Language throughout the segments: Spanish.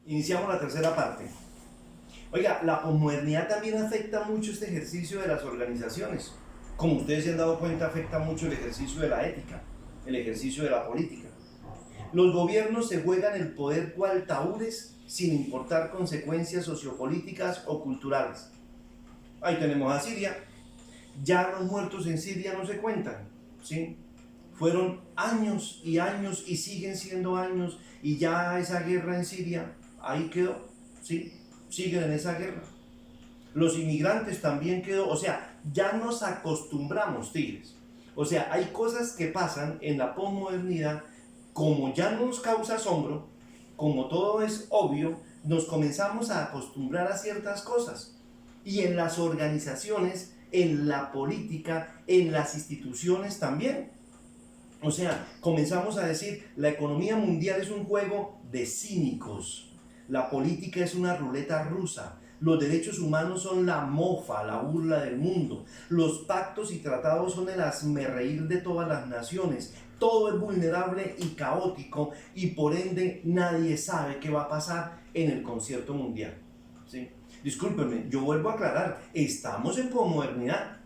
Iniciamos la tercera parte. Oiga, la posmodernidad también afecta mucho este ejercicio de las organizaciones. Como ustedes se han dado cuenta, afecta mucho el ejercicio de la ética, el ejercicio de la política. Los gobiernos se juegan el poder cual taúres sin importar consecuencias sociopolíticas o culturales. Ahí tenemos a Siria. Ya los muertos en Siria no se cuentan, ¿sí? Fueron años y años y siguen siendo años, y ya esa guerra en Siria ahí quedó, ¿sí? Siguen en esa guerra. Los inmigrantes también quedó, o sea, ya nos acostumbramos, tigres. O sea, hay cosas que pasan en la posmodernidad, como ya no nos causa asombro, como todo es obvio, nos comenzamos a acostumbrar a ciertas cosas. Y en las organizaciones, en la política, en las instituciones también. O sea, comenzamos a decir, la economía mundial es un juego de cínicos, la política es una ruleta rusa, los derechos humanos son la mofa, la burla del mundo, los pactos y tratados son el hazmerreír de todas las naciones, todo es vulnerable y caótico, y por ende nadie sabe qué va a pasar en el concierto mundial, ¿sí? Discúlpenme, yo vuelvo a aclarar, estamos en posmodernidad,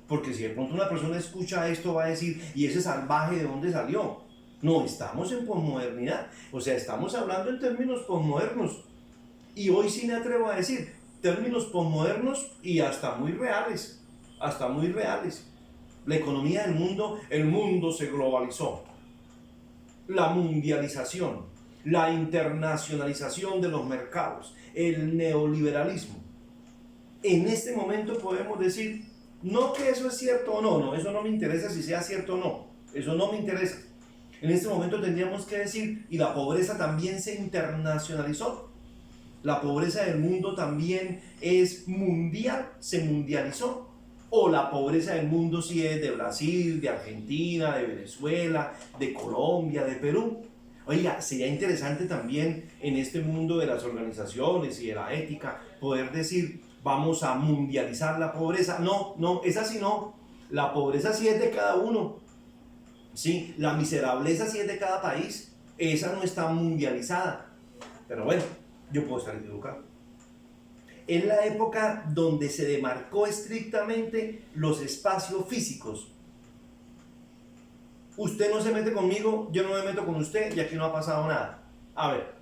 porque si de pronto una persona escucha esto va a decir, ¿y ese salvaje de dónde salió? No, estamos en posmodernidad, o sea, estamos hablando en términos posmodernos, y hoy sí me atrevo a decir, términos posmodernos y hasta muy reales, hasta muy reales. La economía del mundo, el mundo se globalizó, la mundialización, la internacionalización de los mercados, el neoliberalismo. En este momento podemos decir, no que eso es cierto o no, eso no me interesa si sea cierto o no, eso no me interesa. En este momento tendríamos que decir, y la pobreza también se internacionalizó, la pobreza del mundo también es mundial, se mundializó, o la pobreza del mundo sí es de Brasil, de Argentina, de Venezuela, de Colombia, de Perú. Oiga, sería interesante también en este mundo de las organizaciones y de la ética poder decir, vamos a mundializar la pobreza. No, esa sí no. La pobreza sí es de cada uno. Sí, la miserableza sí es de cada país. Esa no está mundializada. Pero bueno, yo puedo estar equivocado. Es la época donde se demarcó estrictamente los espacios físicos. Usted no se mete conmigo, yo no me meto con usted y aquí no ha pasado nada. A ver,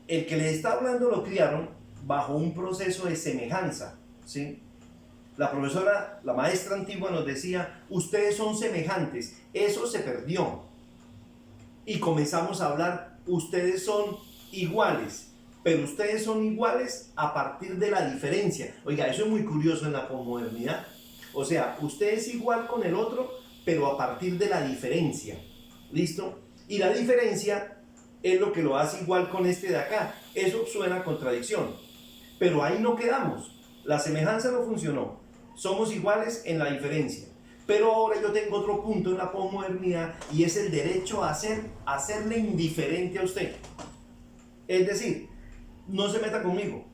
el que les está hablando lo criaron bajo un proceso de semejanza, ¿sí? La profesora, la maestra antigua nos decía, ustedes son semejantes, eso se perdió. Y comenzamos a hablar, ustedes son iguales, pero ustedes son iguales a partir de la diferencia. Oiga, eso es muy curioso en la posmodernidad. O sea, usted es igual con el otro, pero a partir de la diferencia. ¿Listo? Y la diferencia es lo que lo hace igual con este de acá. Eso suena a contradicción. Pero ahí no quedamos. La semejanza no funcionó. Somos iguales en la diferencia. Pero ahora yo tengo otro punto en la posmodernidad y es el derecho a hacerle indiferente a usted. Es decir, no se meta conmigo.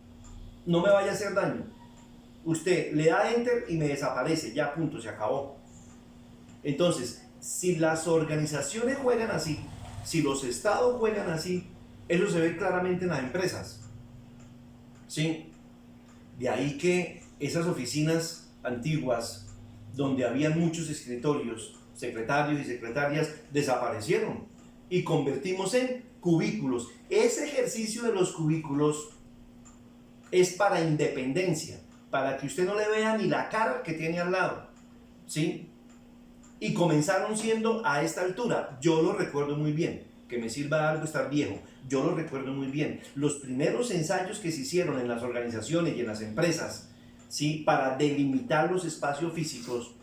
No me vaya a hacer daño. Usted le da enter y me desaparece. Ya, punto, se acabó. Entonces, si las organizaciones juegan así, si los estados juegan así, eso se ve claramente en las empresas. ¿Sí? De ahí que esas oficinas antiguas, donde habían muchos escritorios, secretarios y secretarias, desaparecieron y convertimos en cubículos. Ese ejercicio de los cubículos es para independencia, para que usted no le vea ni la cara que tiene al lado, ¿sí? Y comenzaron siendo a esta altura, yo lo recuerdo muy bien, que me sirva de algo estar viejo, yo lo recuerdo muy bien, los primeros ensayos que se hicieron en las organizaciones y en las empresas, ¿sí? Para delimitar los espacios físicos,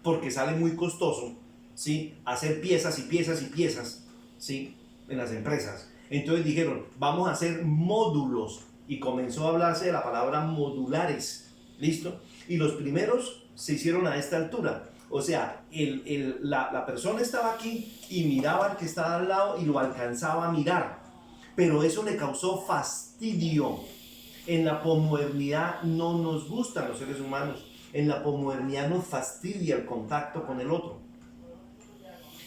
porque sale muy costoso, ¿sí? Hacer piezas y piezas y piezas, ¿sí? En las empresas. Entonces dijeron, vamos a hacer módulos, y comenzó a hablarse de la palabra modulares, ¿listo? Y los primeros se hicieron a esta altura. O sea, la persona estaba aquí y miraba al que estaba al lado y lo alcanzaba a mirar. Pero eso le causó fastidio. En la posmodernidad no nos gustan los seres humanos. En la posmodernidad nos fastidia el contacto con el otro.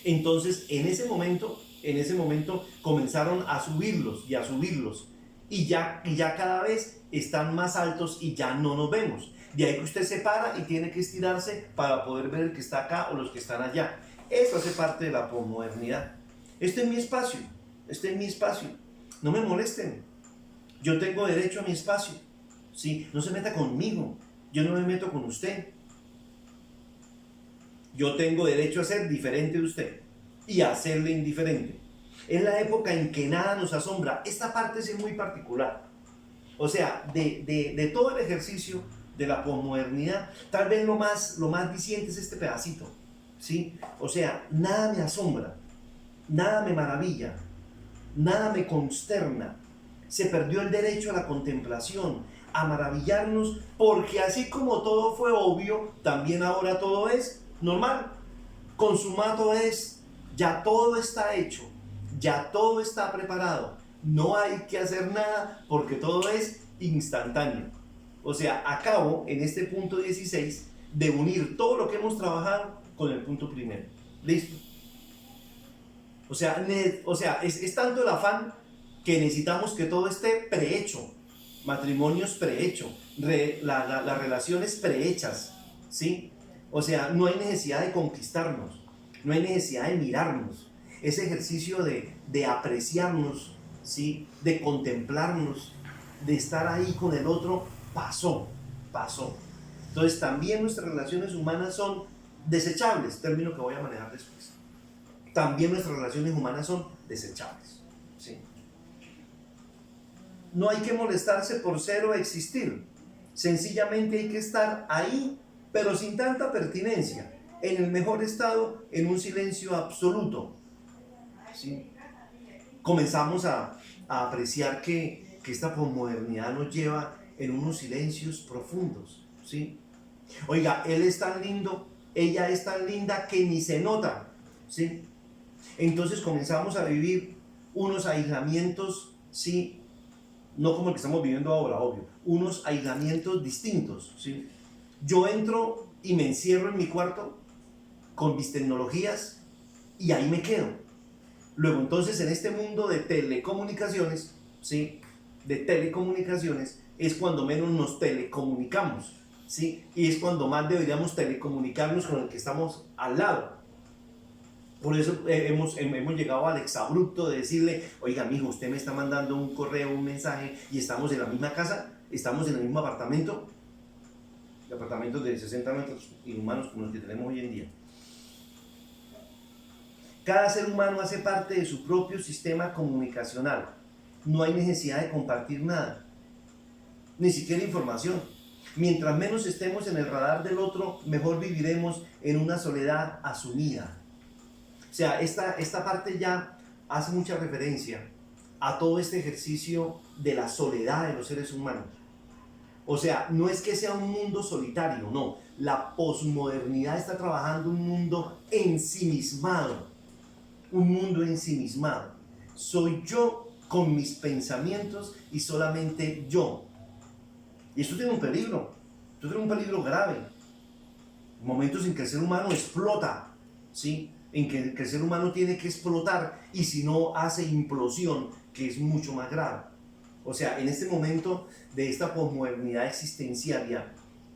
Entonces, en ese momento, en ese momento comenzaron a subirlos y a subirlos. Y ya cada vez están más altos y ya no nos vemos. De ahí que usted se para y tiene que estirarse para poder ver el que está acá o los que están allá. Eso hace parte de la posmodernidad. Este es mi espacio, este es mi espacio. No me molesten. Yo tengo derecho a mi espacio. ¿Sí? No se meta conmigo. Yo no me meto con usted. Yo tengo derecho a ser diferente de usted y a hacerle indiferente. Es la época en que nada nos asombra. Esta parte es muy particular. O sea, de todo el ejercicio de la posmodernidad, tal vez lo más diciente es este pedacito. ¿Sí? O sea, nada me asombra, nada me maravilla, nada me consterna. Se perdió el derecho a la contemplación, a maravillarnos, porque así como todo fue obvio, también ahora todo es normal. Consumado es, ya todo está hecho, ya todo está preparado, no hay que hacer nada porque todo es instantáneo. O sea, acabo en este punto 16 de unir todo lo que hemos trabajado con el punto primero. ¿Listo? O sea, es tanto el afán que necesitamos que todo esté prehecho, matrimonios prehecho, las relaciones prehechas, ¿sí? O sea, no hay necesidad de conquistarnos, no hay necesidad de mirarnos. Ese ejercicio de apreciarnos, ¿sí? De contemplarnos, de estar ahí con el otro, pasó. Entonces también nuestras relaciones humanas son desechables, término que voy a manejar después. También nuestras relaciones humanas son desechables, ¿sí? No hay que molestarse por ser o existir, sencillamente hay que estar ahí, pero sin tanta pertinencia, en el mejor estado, en un silencio absoluto, ¿sí? Comenzamos a apreciar que esta posmodernidad nos lleva en unos silencios profundos, ¿sí? Oiga, él es tan lindo, ella es tan linda que ni se nota, ¿sí? Entonces comenzamos a vivir unos aislamientos, ¿sí? No como el que estamos viviendo ahora, obvio, unos aislamientos distintos, ¿sí? Yo entro y me encierro en mi cuarto con mis tecnologías y ahí me quedo. Luego entonces en este mundo de telecomunicaciones, ¿sí? De telecomunicaciones es cuando menos nos telecomunicamos, ¿sí? Y es cuando más deberíamos telecomunicarnos con el que estamos al lado. Por eso hemos llegado al exabrupto de decirle, oiga, mijo, usted me está mandando un correo, un mensaje y estamos en la misma casa, estamos en el mismo apartamento, apartamentos de 60 metros inhumanos como los que tenemos hoy en día. Cada ser humano hace parte de su propio sistema comunicacional. No hay necesidad de compartir nada, ni siquiera información. Mientras menos estemos en el radar del otro, mejor viviremos en una soledad asumida. O sea, esta parte ya hace mucha referencia a todo este ejercicio de la soledad de los seres humanos. O sea, no es que sea un mundo solitario, no. La posmodernidad está trabajando un mundo ensimismado. Un mundo ensimismado. Soy yo con mis pensamientos y solamente yo. Y esto tiene un peligro. Esto tiene un peligro grave. Momentos en que el ser humano explota, ¿sí? En que el ser humano tiene que explotar y si no hace implosión, que es mucho más grave. O sea, en este momento de esta posmodernidad existenciaria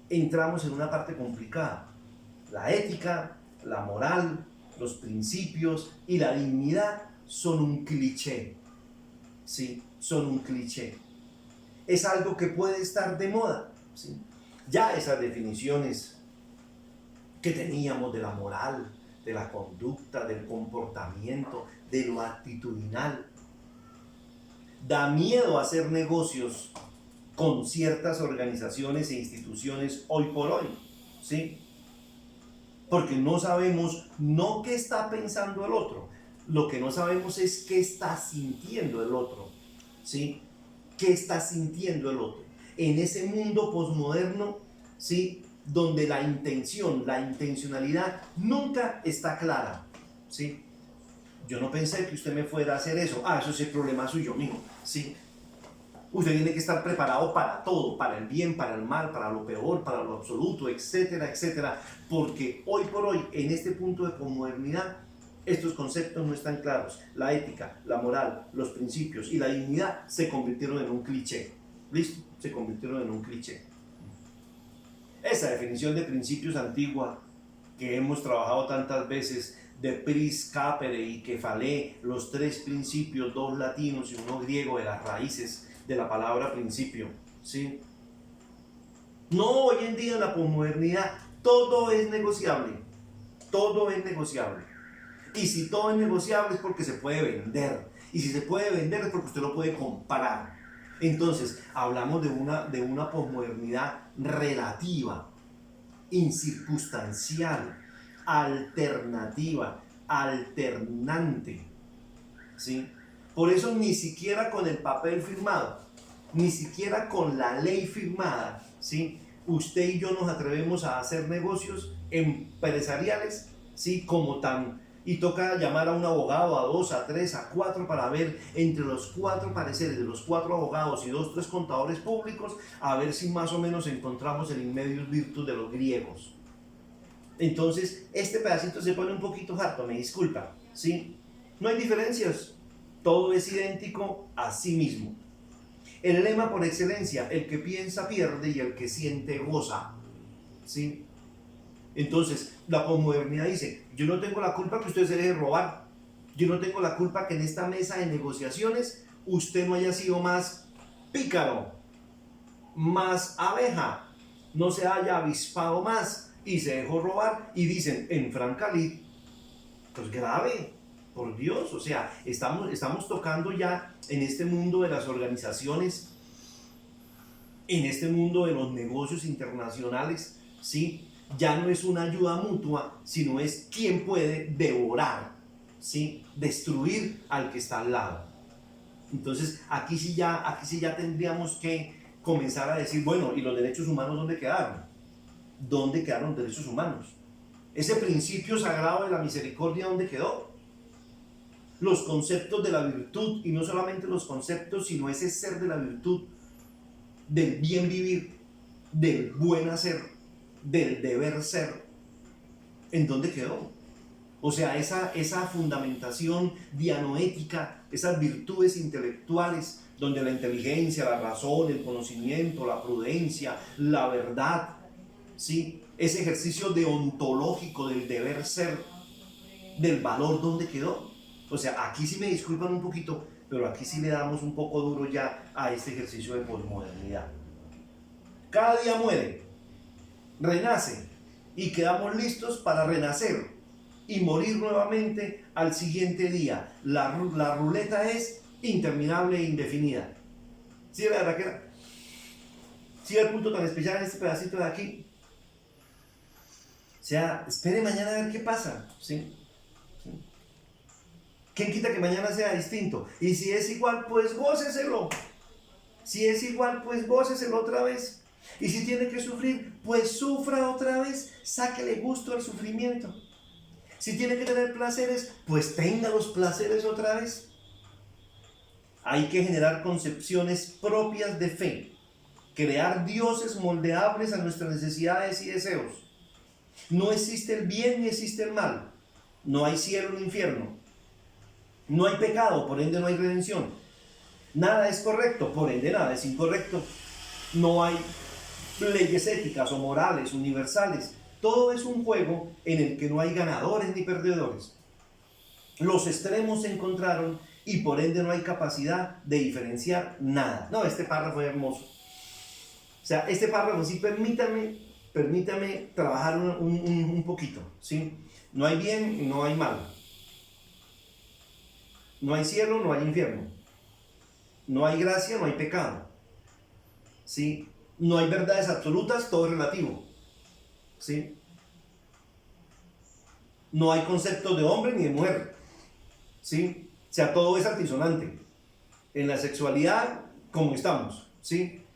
entramos en una parte complicada. La ética, la moral, los principios y la dignidad son un cliché. Sí, son un cliché. Es algo que puede estar de moda, ¿sí? Ya esas definiciones que teníamos de la moral, de la conducta, del comportamiento, de lo actitudinal. Da miedo hacer negocios con ciertas organizaciones e instituciones hoy por hoy, ¿sí? Porque no sabemos, no qué está pensando el otro, lo que no sabemos es qué está sintiendo el otro, ¿sí? ¿Qué está sintiendo el otro? En ese mundo posmoderno, ¿sí? Donde la intención, la intencionalidad nunca está clara, ¿sí? Yo no pensé que usted me fuera a hacer eso. Eso es el problema suyo, mijo, ¿sí? Usted tiene que estar preparado para todo, para el bien, para el mal, para lo peor, para lo absoluto, etcétera, etcétera. Porque hoy por hoy, en este punto de posmodernidad, estos conceptos no están claros. La ética, la moral, los principios y la dignidad se convirtieron en un cliché. ¿Listo? Se convirtieron en un cliché. Esa definición de principios antigua que hemos trabajado tantas veces, de pris capere y kefale, los tres principios, dos latinos y uno griego, de las raíces de la palabra principio, ¿sí? No, hoy en día en la posmodernidad todo es negociable, todo es negociable. Y si todo es negociable es porque se puede vender, y si se puede vender es porque usted lo puede comprar. Entonces hablamos de una posmodernidad relativa, incircunstancial, alternativa, alternante, ¿sí? Por eso ni siquiera con el papel firmado, ni siquiera con la ley firmada, ¿sí? Usted y yo nos atrevemos a hacer negocios empresariales, ¿sí? Y toca llamar a un abogado, a dos, a tres, a cuatro, para ver entre los cuatro pareceres de los cuatro abogados y dos, tres contadores públicos, a ver si más o menos encontramos el inmedius virtus de los griegos. Entonces, este pedacito se pone un poquito harto, me disculpa, ¿sí? No hay diferencias, todo es idéntico a sí mismo. El lema por excelencia, el que piensa pierde y el que siente goza, ¿sí? Entonces, la posmodernidad dice, yo no tengo la culpa que usted se deje robar, yo no tengo la culpa que en esta mesa de negociaciones usted no haya sido más pícaro, más abeja, no se haya avispado más y se dejó robar. Y dicen, en franca lid, pues grave, por Dios, o sea, estamos tocando ya en este mundo de las organizaciones, en este mundo de los negocios internacionales, ¿sí? Ya no es una ayuda mutua, sino es quién puede devorar, ¿sí? Destruir al que está al lado. Entonces, aquí sí ya tendríamos que comenzar a decir, bueno, ¿y los derechos humanos dónde quedaron? ¿Dónde quedaron los derechos humanos? Ese principio sagrado de la misericordia, ¿dónde quedó? Los conceptos de la virtud, y no solamente los conceptos, sino ese ser de la virtud, del bien vivir, del buen hacer, del deber ser, ¿en dónde quedó? O sea, esa fundamentación dianoética, esas virtudes intelectuales, donde la inteligencia, la razón, el conocimiento, la prudencia, la verdad, ¿sí? Ese ejercicio deontológico del deber ser, del valor, ¿dónde quedó? O sea, aquí sí me disculpan un poquito, pero aquí sí le damos un poco duro ya a este ejercicio de posmodernidad. Cada día muere, renace y quedamos listos para renacer y morir nuevamente al siguiente día. La ruleta es interminable e indefinida. ¿Sí, la verdad que era? ¿Sí, el punto tan especial en este pedacito de aquí? O sea, espere mañana a ver qué pasa, ¿sí? ¿Sí? ¿Quién quita que mañana sea distinto? Y si es igual, pues góceselo. Si es igual, pues góceselo otra vez. Y si tiene que sufrir, pues sufra otra vez. Sáquele gusto al sufrimiento. Si tiene que tener placeres, pues tenga los placeres otra vez. Hay que generar concepciones propias de fe. Crear dioses moldeables a nuestras necesidades y deseos. No existe el bien ni existe el mal. No hay cielo ni infierno. No hay pecado, por ende no hay redención. Nada es correcto, por ende nada es incorrecto. No hay leyes éticas o morales universales. Todo es un juego en el que no hay ganadores ni perdedores. Los extremos se encontraron y por ende no hay capacidad de diferenciar nada. No, este párrafo es hermoso. O sea, este párrafo sí, permítame trabajar un poquito, ¿sí? No hay bien y no hay mal. No hay cielo, no hay infierno. No hay gracia, no hay pecado. ¿Sí? No hay verdades absolutas, todo es relativo. ¿Sí? No hay conceptos de hombre ni de mujer. ¿Sí? O sea, todo es altisonante. En la sexualidad, como estamos. ¿Sí?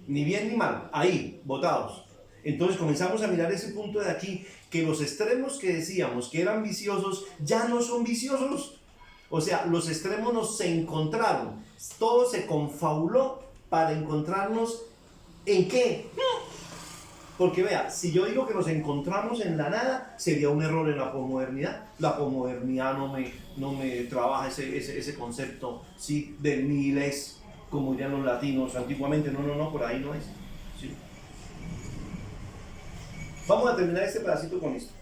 Ni bien ni mal, ahí, botados. Entonces comenzamos a mirar ese punto de aquí, que los extremos que decíamos que eran viciosos, ya no son viciosos. O sea, los extremos se encontraron, todo se confabuló para encontrarnos ¿en qué? Porque vea, si yo digo que nos encontramos en la nada, sería un error en la posmodernidad. La posmodernidad no me trabaja ese concepto, ¿sí? Del nihilez, como dirían los latinos antiguamente. No, por ahí no es. ¿Sí? Vamos a terminar este pedacito con esto.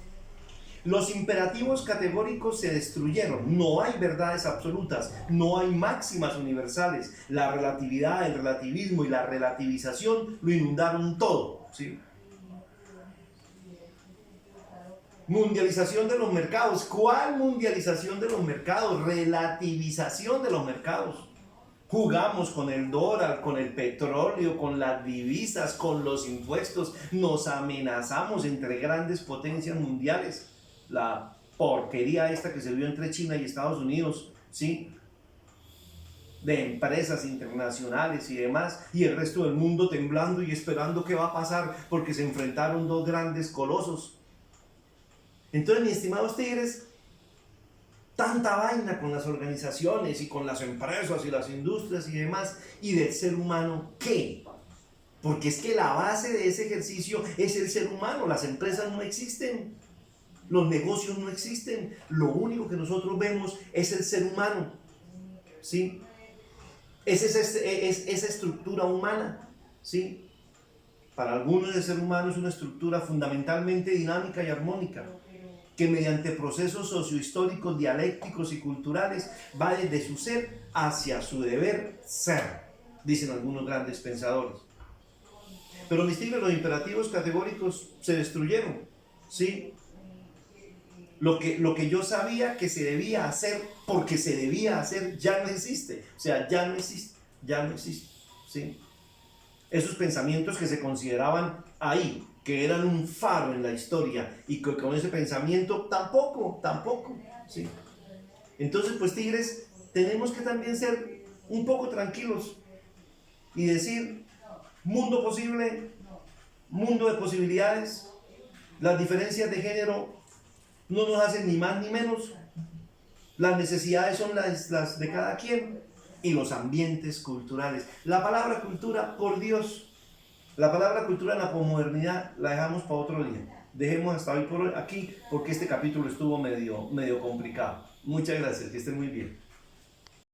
Los imperativos categóricos se destruyeron, no hay verdades absolutas, no hay máximas universales. La relatividad, el relativismo y la relativización lo inundaron todo, ¿sí? Mundialización de los mercados. ¿Cuál mundialización de los mercados? Relativización de los mercados. Jugamos con el dólar, con el petróleo, con las divisas, con los impuestos. Nos amenazamos entre grandes potencias mundiales. La porquería esta que se vio entre China y Estados Unidos, ¿sí? De empresas internacionales y demás, y el resto del mundo temblando y esperando qué va a pasar porque se enfrentaron dos grandes colosos. Entonces, mis estimados tigres, tanta vaina con las organizaciones y con las empresas y las industrias y demás, y del ser humano, ¿qué? Porque es que la base de ese ejercicio es el ser humano. Las empresas no existen, los negocios no existen, lo único que nosotros vemos es el ser humano, ¿sí? Es esa estructura humana, ¿sí? Para algunos el ser humano es una estructura fundamentalmente dinámica y armónica, que mediante procesos sociohistóricos, dialécticos y culturales va desde su ser hacia su deber ser, dicen algunos grandes pensadores. Pero mis tigres, los imperativos categóricos se destruyeron, ¿sí? Lo que yo sabía que se debía hacer porque se debía hacer ya no existe, o sea, ya no existe, ¿sí? Esos pensamientos que se consideraban ahí, que eran un faro en la historia, y que con ese pensamiento tampoco, ¿sí? Entonces, pues tigres, tenemos que también ser un poco tranquilos y decir, mundo posible, mundo de posibilidades, las diferencias de género no nos hacen ni más ni menos, las necesidades son las de cada quien, y los ambientes culturales. La palabra cultura, por Dios, la palabra cultura en la posmodernidad la dejamos para otro día. Dejemos hasta hoy por hoy aquí, porque este capítulo estuvo medio complicado. Muchas gracias, que estén muy bien.